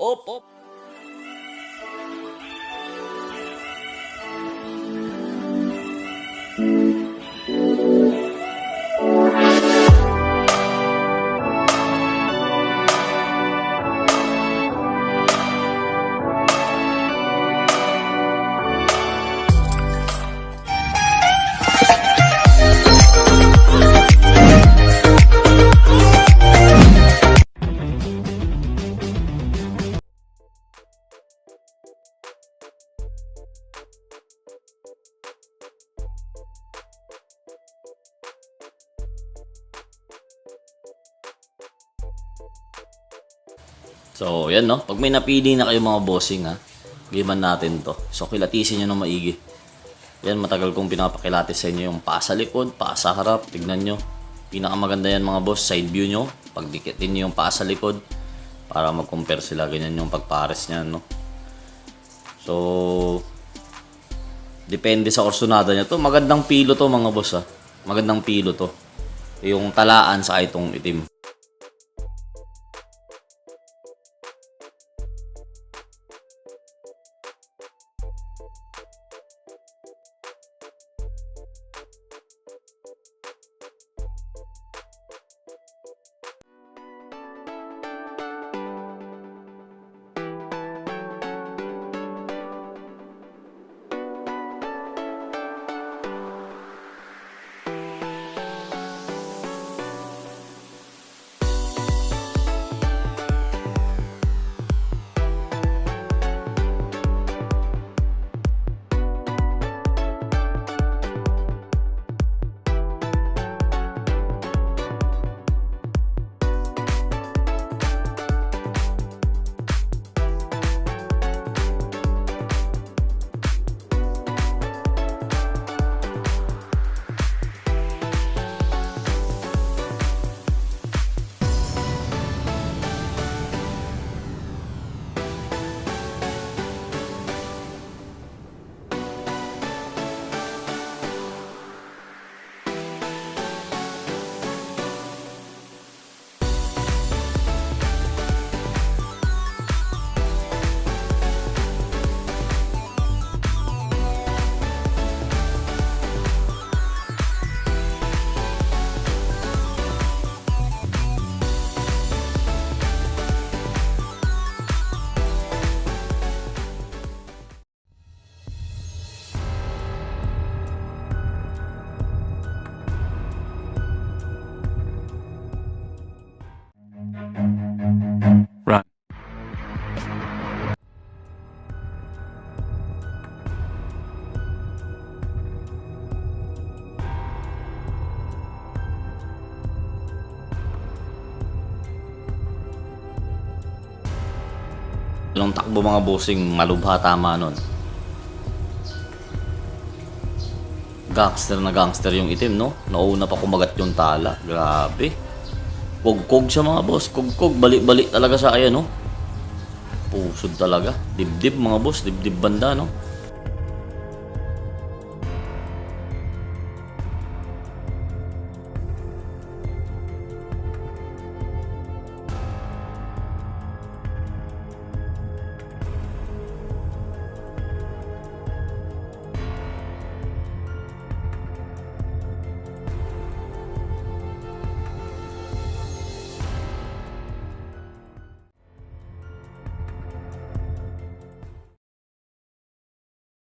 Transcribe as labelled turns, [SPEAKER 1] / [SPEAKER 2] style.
[SPEAKER 1] Op. So, yan no. Pag may napili na kayo mga bossing ha, giman natin to. So, kilatisin nyo ng maigi. Yan, matagal kong pinapakilatis sa inyo yung paa sa likod, paa sa harap. Tignan nyo. Pinakamaganda yan mga boss, side view nyo. Pagdikitin nyo yung paa sa likod para mag-compare sila. Ganyan yung pagpares nyan, no. So, depende sa orsonada nyo to. Magandang pilo to mga boss ha. Magandang pilo to. Yung talaan sa itong itim.
[SPEAKER 2] Run.
[SPEAKER 1] Yung takbo mga bossing, malubha tama nun. Gangster yung itim, no? Nauna pa kumagat yung tala. Grabe. Kugkog siya mga boss. Kugkog. Balik-balik talaga sa ayan, no? Pusod talaga. Dibdib mga boss. Dibdib banda, no?